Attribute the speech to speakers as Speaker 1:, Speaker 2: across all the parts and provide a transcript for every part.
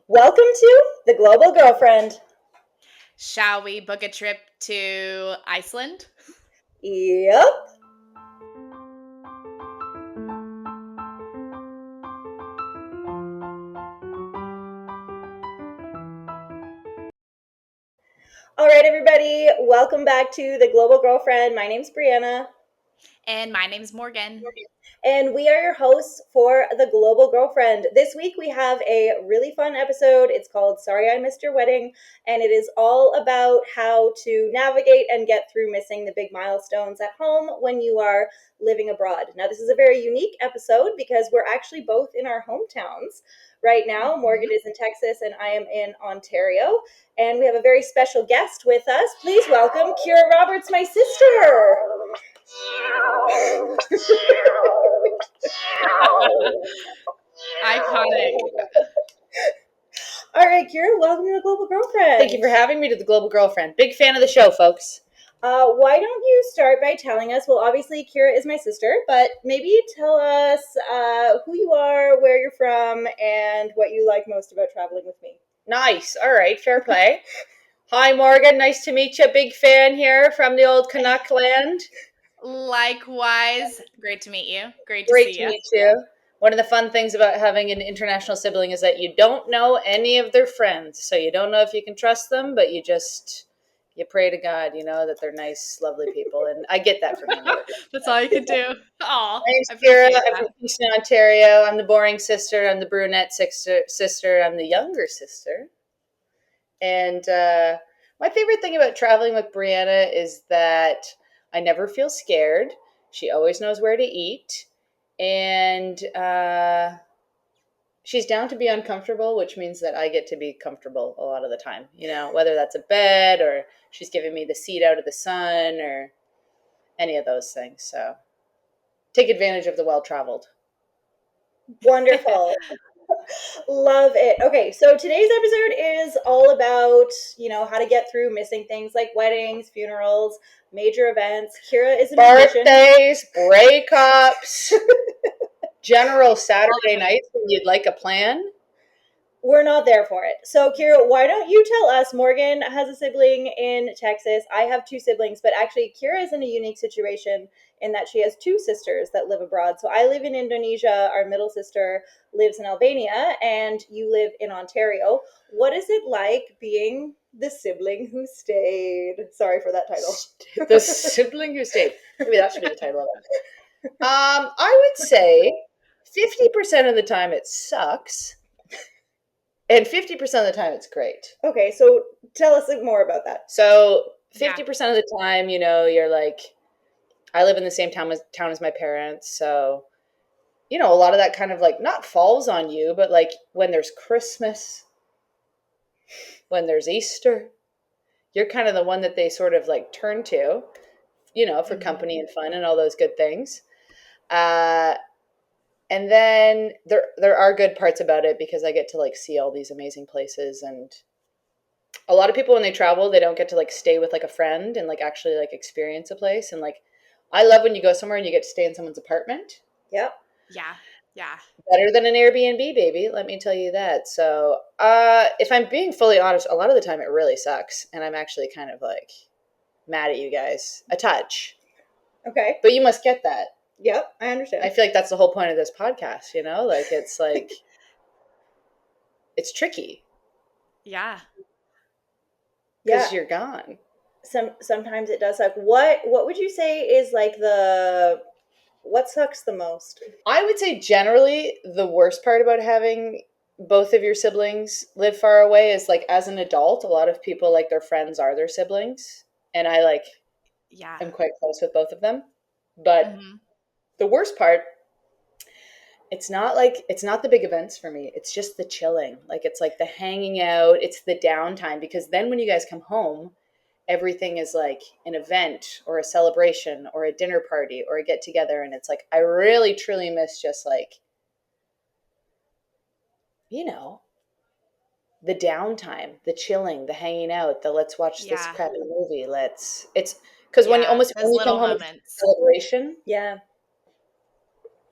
Speaker 1: Welcome to the Global Girlfriend.
Speaker 2: Shall we book a trip to Iceland?
Speaker 1: Yep. All right, everybody. Welcome back to the Global Girlfriend. My name's Brianna.
Speaker 2: And my name's Morgan.
Speaker 1: And we are your hosts for the Global Girlfriend. This week we have a really fun episode. It's called Sorry I Missed Your Wedding. And it is all about how to navigate and get through missing the big milestones at home when you are living abroad. Now, this is a very unique episode because we're actually both in our hometowns right now. Morgan is in Texas and I am in Ontario. And we have a very special guest with us. Please welcome Ciara Roberts, my sister.
Speaker 2: Iconic.
Speaker 1: All right, Ciara, welcome to the Global Girlfriend.
Speaker 3: Thank you for having me to the Global Girlfriend. Big fan of the show, folks.
Speaker 1: Why don't you start by telling us, well, obviously Ciara is my sister, but maybe tell us who you are, where you're from, and what you like most about traveling with me.
Speaker 3: Nice. All right, fair play. Hi, Morgan. Nice to meet you. Big fan here from the old Canuck land.
Speaker 2: Likewise. Great to meet you. Great to see you.
Speaker 3: Meet you. One of the fun things about having an international sibling is that you don't know any of their friends. So you don't know if you can trust them, but you pray to God, that they're nice, lovely people. And I get that from you.
Speaker 2: That's all you can do. Aw,
Speaker 3: My name's Ciara. I'm from Kingston, Ontario. I'm the boring sister. I'm the brunette sister. I'm the younger sister. And my favorite thing about traveling with Brianna is that I never feel scared. She always knows where to eat. And she's down to be uncomfortable, which means that I get to be comfortable a lot of the time. Whether that's a bed or she's giving me the seat out of the sun or any of those things. So take advantage of the well-traveled.
Speaker 1: Wonderful. Love it. Okay, so today's episode is all about, how to get through missing things like weddings, funerals, major events. Ciara is a musician.
Speaker 3: Birthdays, breakups, general Saturday nights when you'd like a plan.
Speaker 1: We're not there for it. So, Ciara, why don't you tell us? Morgan has a sibling in Texas. I have two siblings, but actually, Ciara is in a unique situation in that she has two sisters that live abroad. So, I live in Indonesia. Our middle sister lives in Albania, and you live in Ontario. What is it like being the sibling who stayed? Sorry for that title.
Speaker 3: The sibling who stayed. Maybe that should be the title of it. I would say 50% of the time it sucks. And 50% of the time, it's great.
Speaker 1: Okay, so tell us more about that.
Speaker 3: So 50% of the time, you're like, I live in the same town as my parents. So, a lot of that kind of like not falls on you, but like when there's Christmas, when there's Easter, you're kind of the one that they sort of like turn to, for company and fun and all those good things. And then there are good parts about it because I get to like see all these amazing places. And a lot of people when they travel, they don't get to like stay with like a friend and like actually like experience a place. And like, I love when you go somewhere and you get to stay in someone's apartment.
Speaker 1: Yep.
Speaker 2: Yeah.
Speaker 3: Better than an Airbnb, baby. Let me tell you that. So if I'm being fully honest, a lot of the time it really sucks. And I'm actually kind of like mad at you guys a touch.
Speaker 1: Okay.
Speaker 3: But you must get that.
Speaker 1: Yep, I understand.
Speaker 3: I feel like that's the whole point of this podcast, like it's like, it's tricky.
Speaker 2: Yeah.
Speaker 3: Because you're gone.
Speaker 1: Sometimes it does suck. What would you say is like what sucks the most?
Speaker 3: I would say generally the worst part about having both of your siblings live far away is like as an adult, a lot of people like their friends are their siblings. And I I'm quite close with both of them. But the worst part, it's not the big events for me. It's just the chilling. Like it's like the hanging out. It's the downtime because then when you guys come home, everything is like an event or a celebration or a dinner party or a get together. And it's like, I really truly miss just like, the downtime, the chilling, the hanging out, the let's watch this crappy movie. It's because when you almost only come home, it's celebration.
Speaker 1: Yeah.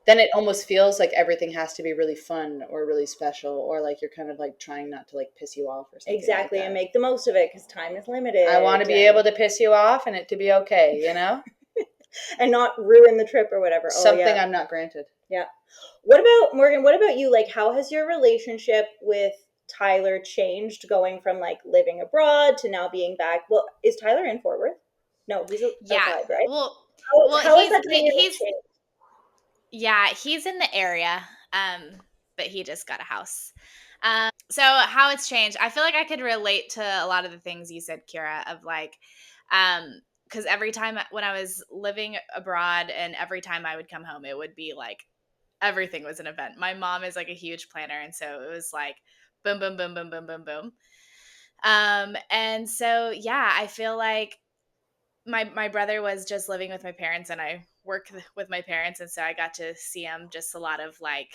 Speaker 3: then it almost feels like everything has to be really fun or really special, or like you're kind of like trying not to like piss you off or something.
Speaker 1: Exactly,
Speaker 3: like
Speaker 1: and make the most of it because time is limited.
Speaker 3: I want to be able to piss you off and it to be okay, you know?
Speaker 1: And not ruin the trip or whatever.
Speaker 3: Something I'm not granted.
Speaker 1: Yeah. What about, Morgan, what about you? Like, how has your relationship with Tyler changed going from like living abroad to now being back? Well, is Tyler in Fort Worth? No, he's outside, right?
Speaker 2: Well,
Speaker 1: How is that changed?
Speaker 2: Yeah, he's in the area, but he just got a house. So how it's changed, I feel like I could relate to a lot of the things you said, Ciara, of like, because every time when I was living abroad and every time I would come home, it would be like everything was an event. My mom is like a huge planner, and so it was like boom, boom, boom, boom, boom, boom, boom. And so yeah, I feel like my brother was just living with my parents, and I work with my parents, and so I got to see him just a lot of like,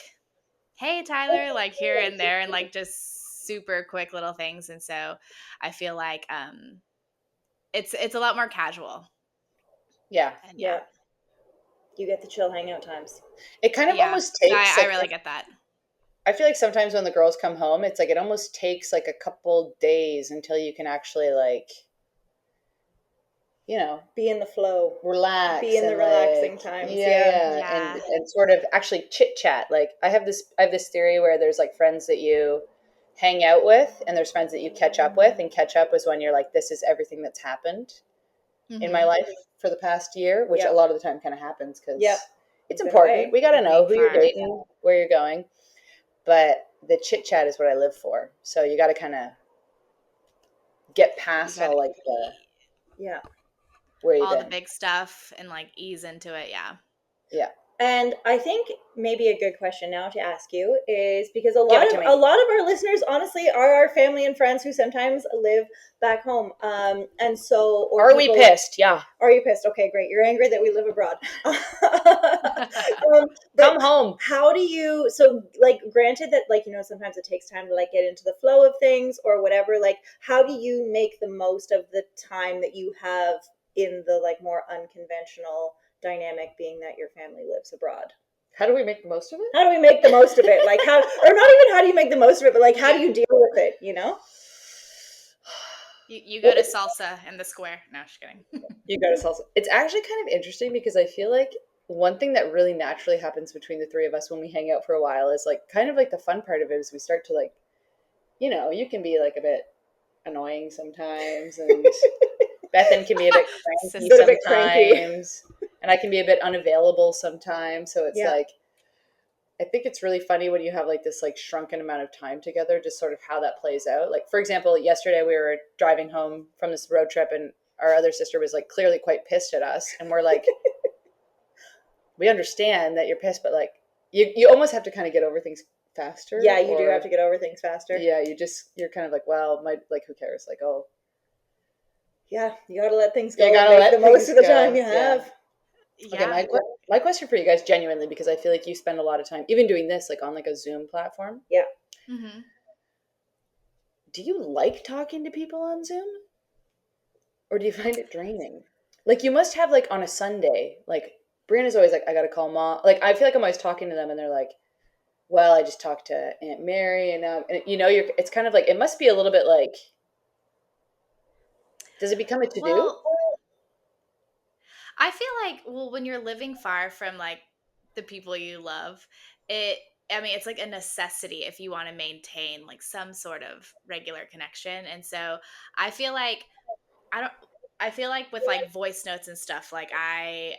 Speaker 2: hey Tyler, like here and there, and like just super quick little things. And so I feel like it's a lot more casual.
Speaker 3: Yeah.
Speaker 2: And
Speaker 1: Yeah. You get the chill hangout times.
Speaker 3: It kind of almost takes
Speaker 2: I really get that.
Speaker 3: I feel like sometimes when the girls come home, it's like it almost takes like a couple days until you can actually like, you know,
Speaker 1: be in the flow,
Speaker 3: relax,
Speaker 1: be in the relaxing times.
Speaker 3: And sort of actually chit chat. Like I have this theory where there's like friends that you hang out with and there's friends that you catch up with, and catch up is when you're like, this is everything that's happened in my life for the past year, which a lot of the time kind of happens because it's important. We got to know who you're dating, where you're going, but the chit chat is what I live for. So you got to kind of get past all like the
Speaker 2: all the big stuff and like ease into it.
Speaker 3: Yeah.
Speaker 1: And I think maybe a good question now to ask you is, because a lot of our listeners honestly are our family and friends who sometimes live back home. And so
Speaker 3: are we pissed? Yeah.
Speaker 1: Are you pissed? Okay, great. You're angry that we live abroad.
Speaker 3: Come home.
Speaker 1: How do you, so like granted that like, you know, sometimes it takes time to like get into the flow of things or whatever, like how do you make the most of the time that you have in the like more unconventional dynamic, being that your family lives abroad?
Speaker 3: How do we make the most of it?
Speaker 1: How do we make the most of it? Like how, or not even how do you make the most of it, but like how do you deal with it, you know?
Speaker 2: You go to salsa in the square. No, just kidding.
Speaker 3: You go to salsa. It's actually kind of interesting because I feel like one thing that really naturally happens between the three of us when we hang out for a while is like kind of like the fun part of it is we start to like, you know, you can be like a bit annoying sometimes, and Bethan can be a bit cranky sometimes, and I can be a bit unavailable sometimes. So it's like, I think it's really funny when you have like this like shrunken amount of time together, just sort of how that plays out. Like, for example, yesterday we were driving home from this road trip and our other sister was like clearly quite pissed at us. And we're like, we understand that you're pissed, but like you almost have to kind of get over things faster.
Speaker 1: Yeah, you do have to get over things faster.
Speaker 3: Yeah, you're kind of like, well, like who cares? Like, oh.
Speaker 1: Yeah, you gotta let things go. You gotta make the most of the time you have.
Speaker 3: Yeah. Okay, my question for you guys, genuinely, because I feel like you spend a lot of time even doing this like on like a Zoom platform.
Speaker 1: Yeah.
Speaker 2: Mm-hmm.
Speaker 3: Do you like talking to people on Zoom? Or do you find it draining? Like you must have like on a Sunday, like Brianna's always like, I gotta call mom. Like I feel like I'm always talking to them and they're like, well, I just talked to Aunt Mary and you know, it's kind of like, it must be a little bit like, does it become a to-do?
Speaker 2: Well, I feel like, when you're living far from like the people you love, it's like a necessity if you want to maintain like some sort of regular connection. And so I feel like with like voice notes and stuff, like I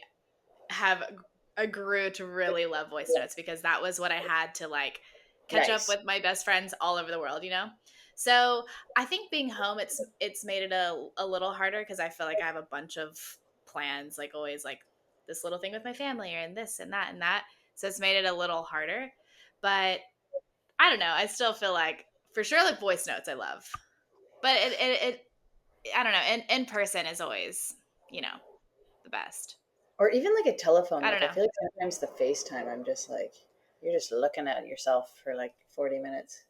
Speaker 2: grew to really love voice notes because that was what I had to like catch up with my best friends all over the world, you know? So I think being home, it's made it a little harder because I feel like I have a bunch of plans, like always like this little thing with my family and this and that and that. So it's made it a little harder. But I don't know. I still feel like for sure like voice notes I love. But it I don't know. In person is always, you know, the best.
Speaker 3: Or even like a telephone.
Speaker 2: I don't know.
Speaker 3: I feel like sometimes the FaceTime, I'm just like, you're just looking at yourself for like 40 minutes.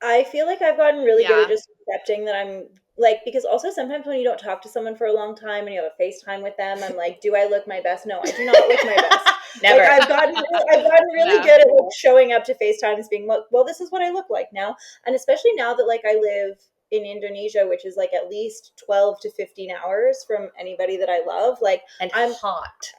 Speaker 1: I feel like I've gotten really good at just accepting that I'm like, because also sometimes when you don't talk to someone for a long time and you have a FaceTime with them, I'm like, do I look my best? No, I do not look my best.
Speaker 3: Never.
Speaker 1: Like I've gotten really good at like showing up to FaceTimes being well, this is what I look like now. And especially now that like I live in Indonesia, which is like at least 12 to 15 hours from anybody that I love. Like
Speaker 3: and I'm hot.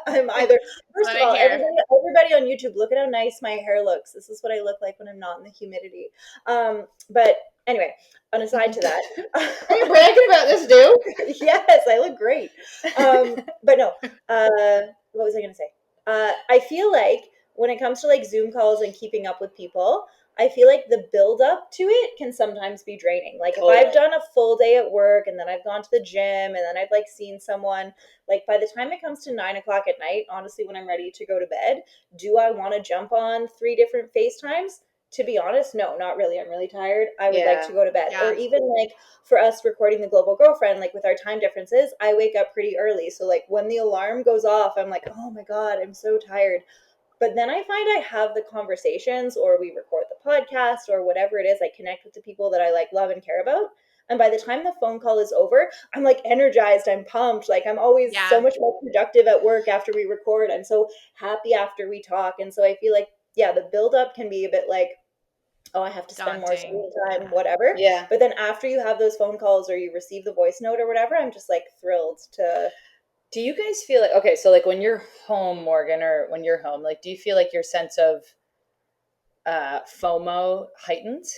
Speaker 1: I'm either, first of all, everybody on YouTube, look at how nice my hair looks. This is what I look like when I'm not in the humidity. But anyway, on aside to that.
Speaker 3: Are you bragging about this, dude?
Speaker 1: Yes, I look great. But no, what was I going to say? I feel like when it comes to like Zoom calls and keeping up with people, I feel like the build up to it can sometimes be draining. Like if I've done a full day at work and then I've gone to the gym and then I've like seen someone, like by the time it comes to 9 o'clock at night, honestly, when I'm ready to go to bed, do I want to jump on 3 different FaceTimes? To be honest, no, not really. I'm really tired. I would like to go to bed. Or even like for us recording the Global Girlfriend, like with our time differences, I wake up pretty early. So like when the alarm goes off, I'm like, oh my God, I'm so tired. But then I find I have the conversations or we record the podcast or whatever it is. I connect with the people that I like, love, and care about. And by the time the phone call is over, I'm like energized. I'm pumped. Like I'm always so much more productive at work after we record. I'm so happy after we talk. And so I feel like, yeah, the buildup can be a bit like, oh, I have to spend more screen time, whatever.
Speaker 3: Yeah.
Speaker 1: But then after you have those phone calls or you receive the voice note or whatever, I'm just like thrilled to.
Speaker 3: Do you guys feel like, okay, so like when you're home, Morgan, or when you're home, like, do you feel like your sense of FOMO heightens?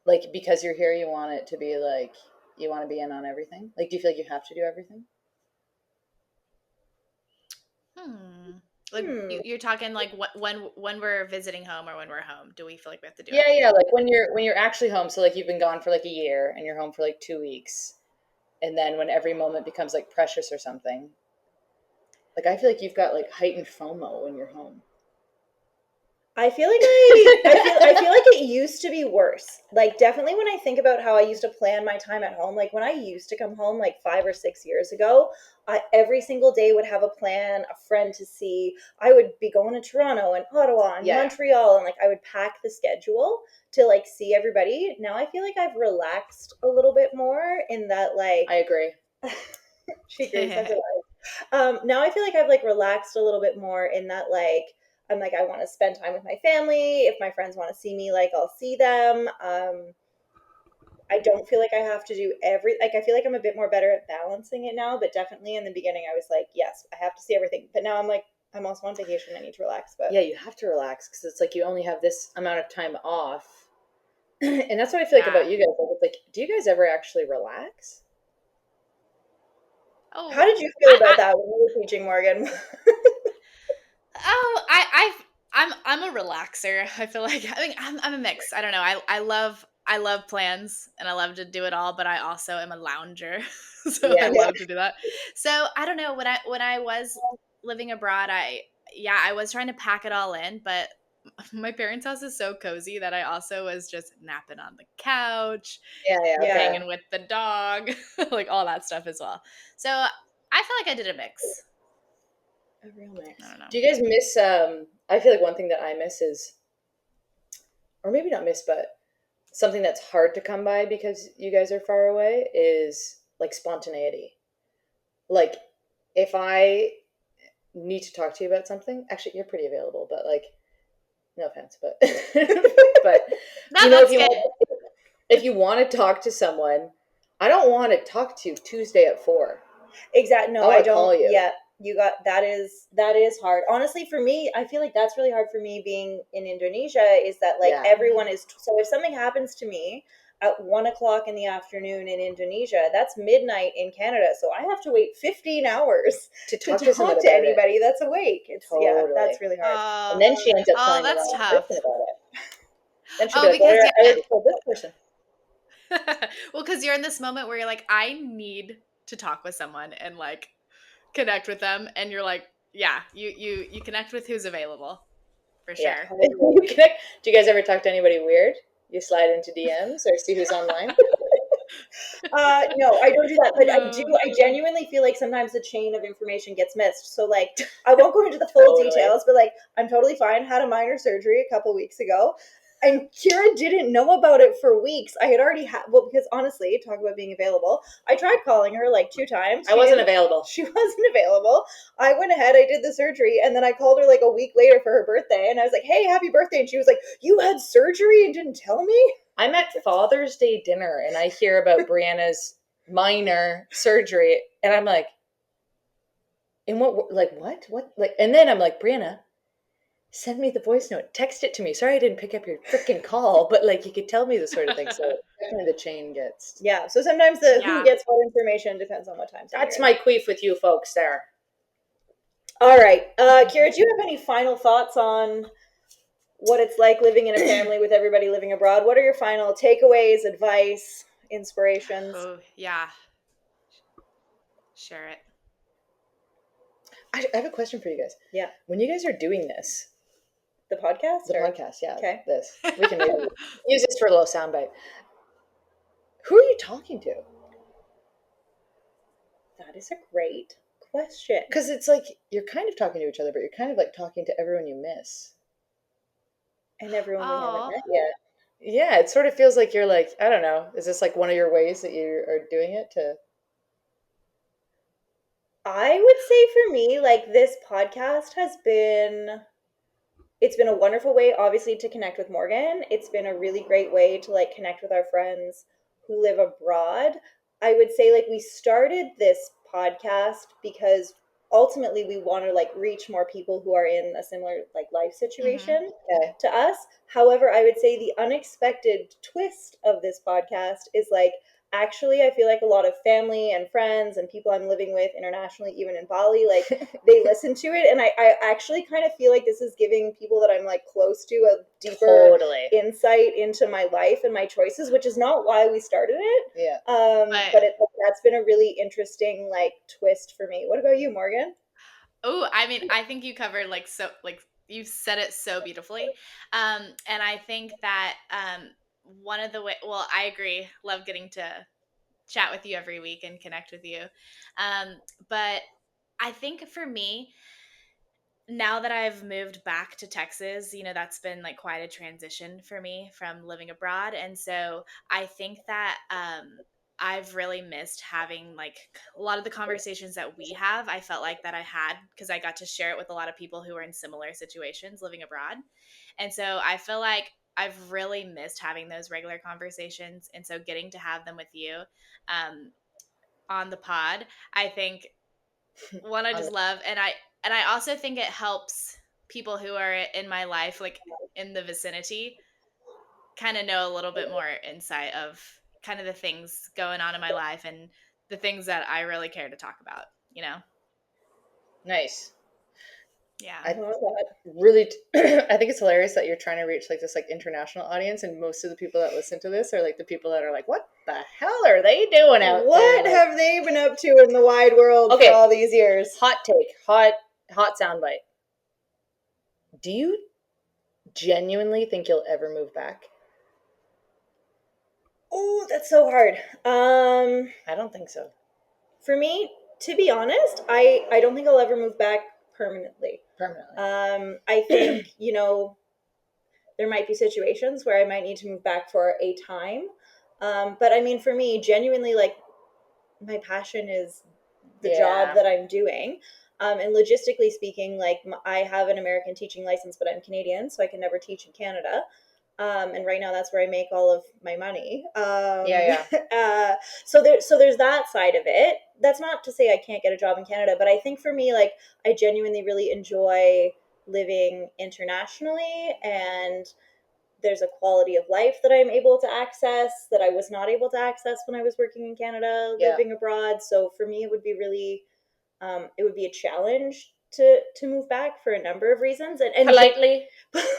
Speaker 3: Like, because you're here, you want it to be like, you want to be in on everything? Like, do you feel like you have to do everything?
Speaker 2: Like you're talking like when we're visiting home or when we're home, do we feel like we have to do
Speaker 3: it? Yeah, like when you're actually home, so like you've been gone for like a year and you're home for like 2 weeks, and then when every moment becomes like precious or something, like I feel like you've got like heightened FOMO when you're home.
Speaker 1: I feel like I feel like it used to be worse. Like definitely when I think about how I used to plan my time at home, like when I used to come home like 5 or 6 years ago, every single day would have a plan, a friend to see. I would be going to Toronto and Ottawa and Montreal, and like I would pack the schedule to like see everybody. Now I feel like I've relaxed a little bit more in that like
Speaker 3: I agree.
Speaker 1: She agrees. Now I feel like I've like relaxed a little bit more in that like I'm like, I want to spend time with my family. If my friends want to see me, like I'll see them. I don't feel like I have to do I feel like I'm a bit more better at balancing it now, but definitely in the beginning I was like, yes, I have to see everything. But now I'm like, I'm also on vacation. I need to relax. But
Speaker 3: yeah, you have to relax because it's like you only have this amount of time off. And that's what I feel like about you guys. It's like, do you guys ever actually relax?
Speaker 1: Oh, how did you feel about that when you were teaching, Morgan?
Speaker 2: I'm a relaxer. I feel like I'm a mix. I don't know. I love plans and I love to do it all, but I also am a lounger. So I love to do that. So I don't know, when I was living abroad, I was trying to pack it all in, but my parents' house is so cozy that I also was just napping on the couch, hanging with the dog, like all that stuff as well. So I feel like I did a mix.
Speaker 1: A real mix.
Speaker 2: I don't know.
Speaker 3: Do you guys miss, I feel like one thing that I miss is, or maybe not miss, but something that's hard to come by because you guys are far away is like spontaneity. Like if I need to talk to you about something, actually you're pretty available, but like, no offense, but but
Speaker 2: no, you know,
Speaker 3: if you want to talk to someone, I don't want to talk to you Tuesday at 4.
Speaker 1: Exactly. No, I don't. Call you. Yeah, you got that is hard. Honestly, for me, I feel like that's really hard for me being in Indonesia. Is that like everyone is so if something happens to me at 1 o'clock in the afternoon in Indonesia, that's midnight in Canada. So I have to wait 15 hours to talk to anybody that's awake. It's that's really hard.
Speaker 3: And then she ends up telling
Speaker 2: that's
Speaker 3: the wrong
Speaker 2: tough.
Speaker 3: person about it. Then she'll be like, I already told this person.
Speaker 2: Well, because you're in this moment where you're like, I need to talk with someone and like connect with them, and you're like, you connect with who's available, for sure.
Speaker 3: You connect. Do you guys ever talk to anybody weird? You slide into DMs or see who's online?
Speaker 1: No, I don't do that, but I genuinely feel like sometimes the chain of information gets missed. So like, I won't go into the full details, but like, I'm totally fine. Had a minor surgery a couple weeks ago. And Ciara didn't know about it for weeks. I had already because honestly, talk about being available. I tried calling her like 2 times.
Speaker 3: I wasn't available.
Speaker 1: She wasn't available. I went ahead, I did the surgery, and then I called her like a week later for her birthday, and I was like, "Hey, happy birthday!" And she was like, "You had surgery and didn't tell me?"
Speaker 3: I'm at Father's Day dinner, and I hear about Brianna's minor surgery, and I'm like, "In what? Like what? What? Like?" And then I'm like, "Brianna, send me the voice note. Text it to me. Sorry I didn't pick up your freaking call, but like you could tell me this sort of thing." So definitely the chain gets.
Speaker 1: Yeah. So sometimes who gets what information depends on what time.
Speaker 3: That's my queef with you folks there.
Speaker 1: All right. Ciara, do you have any final thoughts on what it's like living in a family with everybody living abroad? What are your final takeaways, advice, inspirations?
Speaker 2: Oh, yeah. Share it.
Speaker 3: I have a question for you guys.
Speaker 1: Yeah.
Speaker 3: When you guys are doing this,
Speaker 1: the podcast?
Speaker 3: Podcast, yeah.
Speaker 1: Okay.
Speaker 3: This. We can maybe use this for a little soundbite. Who are you talking to?
Speaker 1: That is a great question.
Speaker 3: Because it's like you're kind of talking to each other, but you're kind of like talking to everyone you miss.
Speaker 1: And everyone we haven't met yet.
Speaker 3: Yeah, it sort of feels like you're like, I don't know, is this like one of your ways that you are doing it to?
Speaker 1: I would say for me, like this podcast has been, it's been a wonderful way, obviously, to connect with Morgan. It's been a really great way to like connect with our friends who live abroad. I would say like we started this podcast because ultimately we want to like reach more people who are in a similar like life situation to us. However, I would say the unexpected twist of this podcast is like actually I feel like a lot of family and friends and people I'm living with internationally, even in Bali, like they listen to it, and I actually kind of feel like this is giving people that I'm like close to a deeper insight into my life and my choices, which is not why we started it.
Speaker 3: Yeah.
Speaker 1: But that's been a really interesting like twist for me. What about you, Morgan?
Speaker 2: Oh, I mean, I think you covered like you said it so beautifully. And I think that one of the well, I agree, love getting to chat with you every week and connect with you. But I think for me, now that I've moved back to Texas, that's been like quite a transition for me from living abroad. And so I think that I've really missed having like a lot of the conversations that we have. I felt like that I had because I got to share it with a lot of people who were in similar situations living abroad. And so I feel like I've really missed having those regular conversations. And so getting to have them with you on the pod, I think one I just love, and I also think it helps people who are in my life, like in the vicinity, kind of know a little bit more insight of kind of the things going on in my life and the things that I really care to talk about,
Speaker 3: Nice.
Speaker 2: Yeah.
Speaker 3: I love that. Really, I think it's hilarious that you're trying to reach like this like international audience, and most of the people that listen to this are like the people that are like, "What the hell are they doing out there?
Speaker 1: What have they been up to in the wide world for all these years?"
Speaker 3: Hot take, hot soundbite. Do you genuinely think you'll ever move back?
Speaker 1: Oh, that's so hard.
Speaker 3: I don't think so.
Speaker 1: For me, to be honest, I don't think I'll ever move back permanently. I think, there might be situations where I might need to move back for a time. But I mean, for me, genuinely, like my passion is the job that I'm doing. And logistically speaking, like I have an American teaching license, but I'm Canadian, so I can never teach in Canada. And right now that's where I make all of my money. So there's that side of it. That's not to say I can't get a job in Canada, but I think for me, like I genuinely really enjoy living internationally, and there's a quality of life that I'm able to access that I was not able to access when I was working in Canada, living abroad. So for me, it would be really, it would be a challenge to move back for a number of reasons. And
Speaker 3: politely,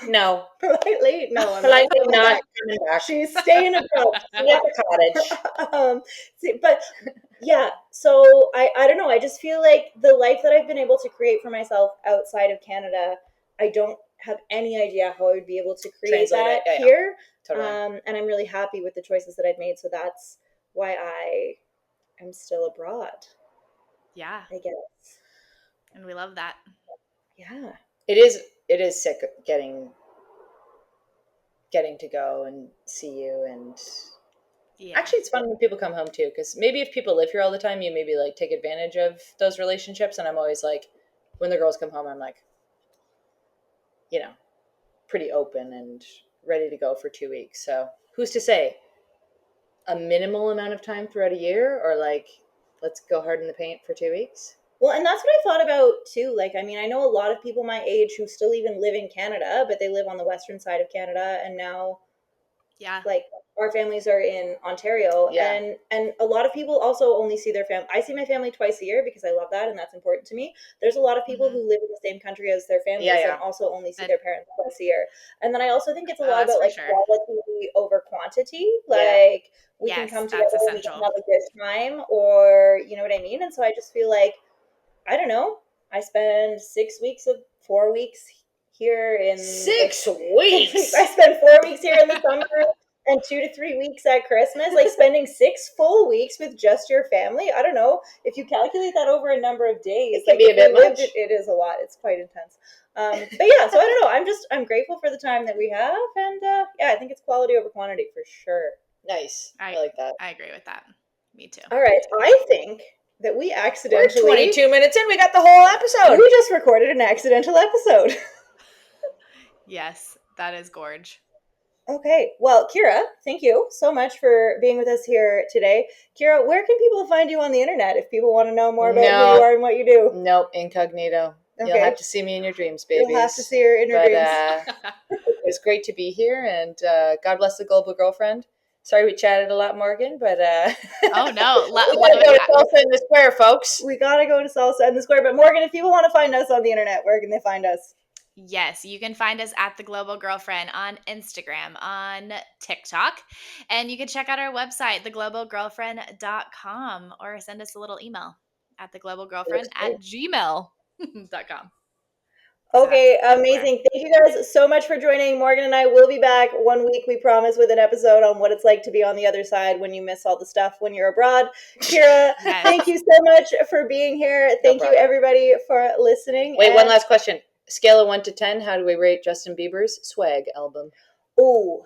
Speaker 3: no.
Speaker 1: Politely, no.
Speaker 3: I'm politely not coming back.
Speaker 1: She's staying abroad.
Speaker 3: At the cottage.
Speaker 1: But yeah, so I don't know. I just feel like the life that I've been able to create for myself outside of Canada, I don't have any idea how I would be able to create that here. Totally. And I'm really happy with the choices that I've made. So that's why I am still abroad.
Speaker 2: Yeah.
Speaker 1: I guess.
Speaker 2: And we love that.
Speaker 1: Yeah.
Speaker 3: It is sick getting getting to go and see you. And actually, it's fun when people come home too, because maybe if people live here all the time, you maybe like take advantage of those relationships. And I'm always like, when the girls come home, I'm like, pretty open and ready to go for 2 weeks. So who's to say? A minimal amount of time throughout a year, or like, let's go hard in the paint for 2 weeks?
Speaker 1: Well, and that's what I thought about too. Like, I mean, I know a lot of people my age who still even live in Canada, but they live on the western side of Canada, and now like our families are in Ontario, and a lot of people also only see their family. I see my family twice a year because I love that and that's important to me. There's a lot of people who live in the same country as their families and also only see their parents twice a year. And then I also think it's a lot about like quality over quantity. Like we can come together and we can have a good time, or you know what I mean? And so I just feel like, I don't know, I spend 6 weeks of 4 weeks here in
Speaker 3: 6 weeks.
Speaker 1: I spend 4 weeks here in the summer and 2 to 3 weeks at Christmas. Like spending 6 full weeks with just your family. I don't know if you calculate that over a number of days.
Speaker 3: It can be a bit much.
Speaker 1: It is a lot. It's quite intense. But yeah, so I don't know. I'm grateful for the time that we have, and I think it's quality over quantity for sure.
Speaker 3: Nice. I like that.
Speaker 2: I agree with that. Me too.
Speaker 1: All right, I think that we accidentally...
Speaker 3: We're 22 minutes in. We got the whole episode.
Speaker 1: We just recorded an accidental episode.
Speaker 2: Yes, that is gorge.
Speaker 1: Okay. Well, Ciara, thank you so much for being with us here today. Ciara, where can people find you on the internet if people want to know more about who you are and what you do?
Speaker 3: Nope, incognito. Okay. You'll have to see me in your dreams, babies.
Speaker 1: You'll have to see her in your dreams.
Speaker 3: It was great to be here, and God bless the global girlfriend. Sorry we chatted a lot, Morgan, but
Speaker 2: oh no,
Speaker 3: we gotta go to Salsa in the Square, folks.
Speaker 1: We gotta go to Salsa in the Square. But Morgan, if people want to find us on the internet, where can they find us?
Speaker 2: Yes, you can find us at The Global Girlfriend on Instagram, on TikTok, and you can check out our website, theglobalgirlfriend.com, or send us a little email at theglobalgirlfriend@gmail.com.
Speaker 1: Okay, amazing. Thank you guys so much for joining. Morgan and I will be back 1 week, we promise, with an episode on what it's like to be on the other side when you miss all the stuff when you're abroad. Ciara, thank you so much for being here. Thank you, everybody, for listening.
Speaker 3: Wait, one last question. Scale of 1 to 10, how do we rate Justin Bieber's Swag album?
Speaker 1: Oh,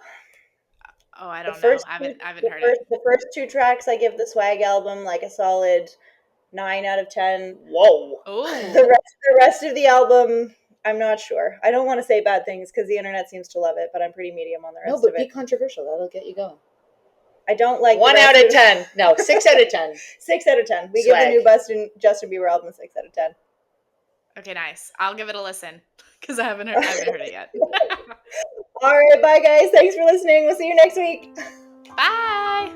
Speaker 2: I don't know. I haven't heard it.
Speaker 1: The first 2 tracks, I give the Swag album like a solid 9 out of 10.
Speaker 3: Whoa.
Speaker 1: The rest of the album, I'm not sure. I don't want to say bad things because the internet seems to love it, but I'm pretty medium on the rest of it.
Speaker 3: No, but be controversial. That'll get you going.
Speaker 1: I don't like
Speaker 3: 1 out of 10. No, 6 out of 10.
Speaker 1: 6 out of 10. We give the new Justin Bieber album 6 out of 10.
Speaker 2: Okay, nice. I'll give it a listen because I haven't heard it yet.
Speaker 1: All right, bye guys. Thanks for listening. We'll see you next week.
Speaker 2: Bye.